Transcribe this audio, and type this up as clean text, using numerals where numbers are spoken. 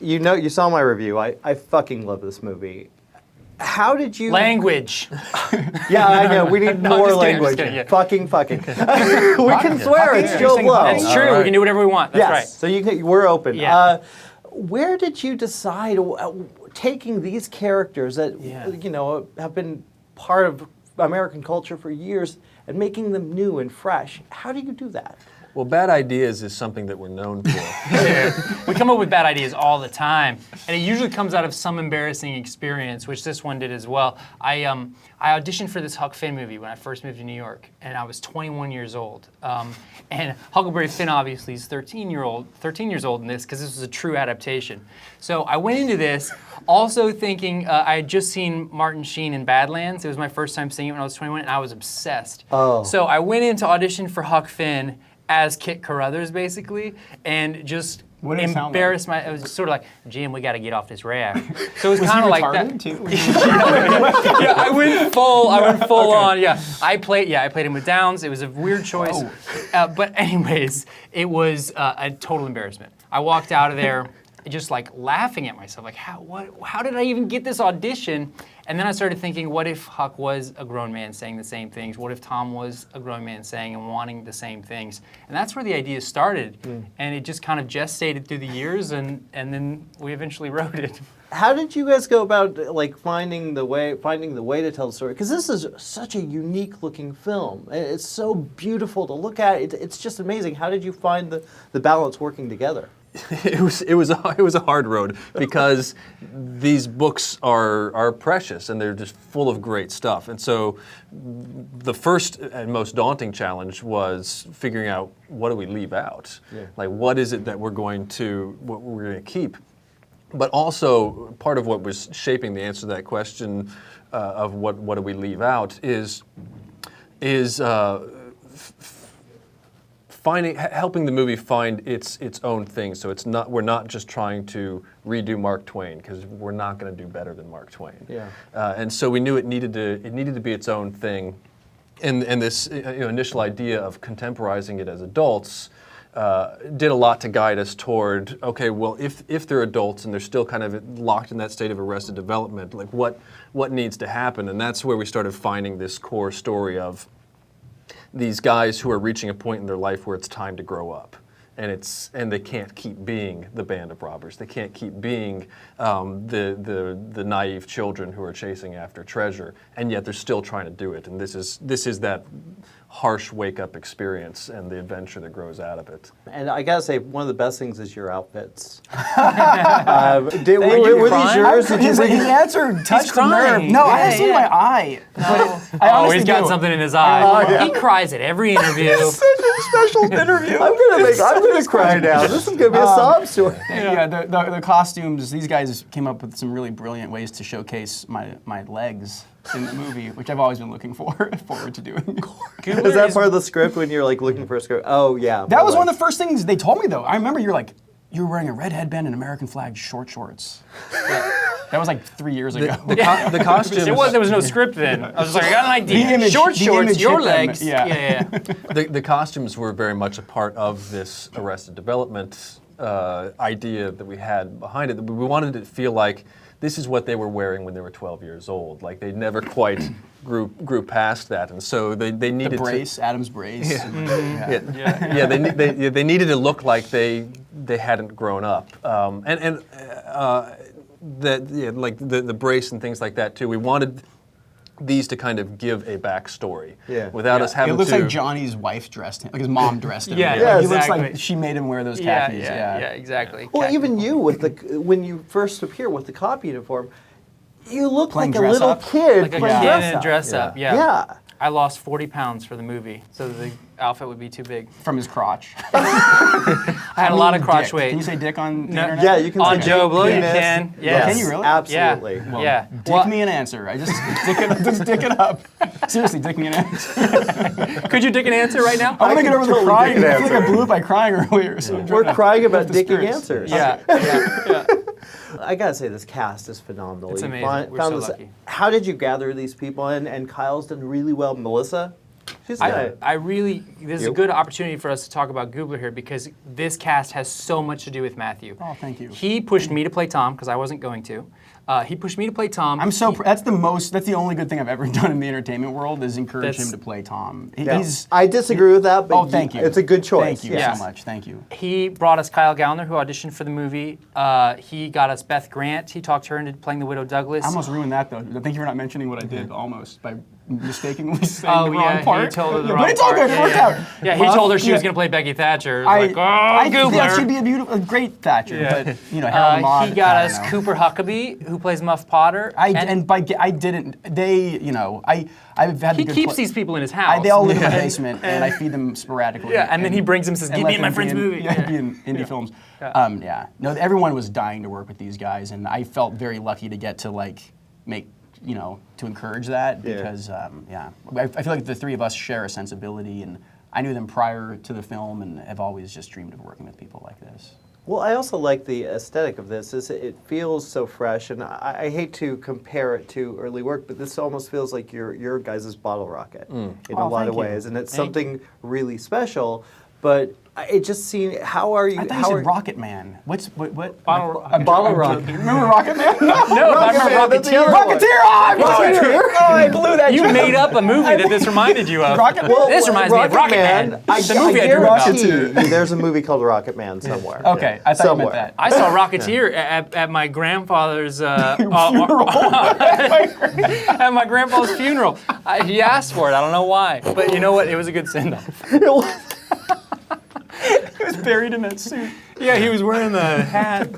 you saw my review. I fucking love this movie. How did you... Language. Yeah, I know. We need more language. Yeah. Fucking. We can swear. It's JoBlo. That's true. We can do whatever we want. That's right. So we're open. Yeah. Where did you decide, taking these characters that have been part of American culture for years and making them new and fresh? How do you do that? Well, bad ideas is something that we're known for. We come up with bad ideas all the time, and it usually comes out of some embarrassing experience, which this one did as well. I auditioned for this Huck Finn movie when I first moved to New York, and I was 21 years old. And Huckleberry Finn obviously is 13 years old in this, because this was a true adaptation. So I went into this also thinking I had just seen Martin Sheen in Badlands. It was my first time seeing it when I was 21, and I was obsessed. Oh. So I went in to audition for Huck Finn as Kit Carruthers, basically, and just embarrassed my. It was sort of like, Jim, we got to get off this raft. So it was kind of like that. Too? Yeah, I went full on. Yeah, I played him with Downs. It was a weird choice, but anyways, it was a total embarrassment. I walked out of there just like laughing at myself, like how did I even get this audition? And then I started thinking, what if Huck was a grown man saying the same things? What if Tom was a grown man saying and wanting the same things? And that's where the idea started. And it just kind of gestated through the years, and then we eventually wrote it. How did you guys go about finding the way to tell the story? Because this is such a unique looking film. It's so beautiful to look at. It's just amazing. How did you find the balance working together? It was a hard road, because these books are precious and they're just full of great stuff. And so the first and most daunting challenge was figuring out, what do we leave out? Yeah. Like, what is it that we're going to keep? But also, part of what was shaping the answer to that question of what do we leave out is helping the movie find its own thing. So we're not just trying to redo Mark Twain, because we're not going to do better than Mark Twain. Yeah. And so we knew it needed to be its own thing, and this initial idea of contemporizing it as adults did a lot to guide us toward, okay, well, if they're adults and they're still kind of locked in that state of arrested development, like what needs to happen? And that's where we started finding this core story of these guys who are reaching a point in their life where it's time to grow up, and they can't keep being the band of robbers. They can't keep being the naive children who are chasing after treasure, and yet they're still trying to do it. And this is that harsh wake-up experience and the adventure that grows out of it. And I gotta say, one of the best things is your outfits. Were these yours? His answer touched the nerve. No, I have seen my eye. No. He's got something in his eye. He cries at every interview. It's such a special interview. I'm gonna cry now. This is gonna be a sob story. Yeah, the costumes. These guys came up with some really brilliant ways to showcase my legs in the movie, which I've always been looking forward to doing. Is that part of the script when you're looking for a script? Oh yeah. That was one of the first things they told me, though. I remember you were wearing a red headband and American flag shorts. That was 3 years ago. The costumes. There was no script then. I was like, I got an idea. Shorts, your legs. Yeah. The costumes were very much a part of this Arrested Development idea that we had behind it. We wanted it to feel like this is what they were wearing when they were 12 years old. Like, they never quite grew past that, and so they needed the brace, Adam's brace. Yeah. They needed to look like they hadn't grown up, the brace and things like that too. We wanted these to kind of give a backstory without us having to... It looks like Johnny's wife dressed him, like his mom dressed him. He looks exactly. like she made him wear those khakis. Yeah, exactly. Well, even you, when you first appear with the cop uniform, you look Playing like a little kid like a playing kid in a dress up. Yeah. I lost 40 pounds for the movie, so the outfit would be too big. From his crotch. I had a lot of crotch dick. weight. Can you say dick on the internet? Yeah, you can on say JoBlo, you penis. can. Yes. Yes. Can you really? Absolutely. Yeah. Dick me an answer. I just dick it up. Seriously, dick me an answer. Could you dick an answer right now? I want to get over the crying. dick an I feel like I blew it by crying earlier. So We're crying about the dicking spirits. answers. Yeah. I gotta say, this cast is phenomenal. It's You amazing. We're so lucky. How did you gather these people? And Kyle's done really well. Melissa? She's nice. I really, this is a good opportunity for us to talk about Gubler here because this cast has so much to do with Matthew. Oh, thank you. He pushed me to play Tom because I wasn't going to. He pushed me to play Tom. I'm so. That's the only good thing I've ever done in the entertainment world is encourage him to play Tom. He's. I disagree with that, but Oh, thank you. It's a good choice. Thank you Yeah. so much. Thank you. He brought us Kyle Gallner, who auditioned for the movie. He got us Beth Grant. He talked her into playing the Widow Douglas. I almost ruined that though. Thank you for not mentioning what I did almost by mistakenly saying the wrong part. he told her the Yeah, wrong but it's all part. good. It worked out. Yeah, he told her she was going to play Becky Thatcher. I Like, oh, think Gubler. that should be a great Thatcher, but Harold Maude, he got I us don't know. Cooper Huckabee, who plays Muff Potter. I've had He the good keeps these people in his house. they all live in my basement, and I feed them sporadically. Yeah, and then he brings them and says, "Give me in my friend's movie." Yeah, be in indie films. No, everyone was dying to work with these guys, and I felt very lucky to get to to encourage that because I feel like the three of us share a sensibility, and I knew them prior to the film, and have always just dreamed of working with people like this. Well, I also like the aesthetic of this. It feels so fresh, and I hate to compare it to early work, but this almost feels like your guys' Bottle Rocket in a lot of thank you. ways, and it's something really special. But it just seemed. How are you? I thought you said Rocket Man. What? Bottle Rocket. Remember Rocket Man? No, I remember that's the other Rocketeer. one. Rocketeer! Oh, I blew that You joke. made up a movie that this reminded you of. This reminds me of Rocket Man. The movie I drew about. guarantee there's a movie called Rocket Man somewhere. Okay, I thought you meant that. I saw Rocketeer at my grandfather's Funeral. at my grandfather's funeral. He asked for it. I don't know why, but you know what? It was a good send-off. He was buried in that suit. Yeah, he was wearing the hat.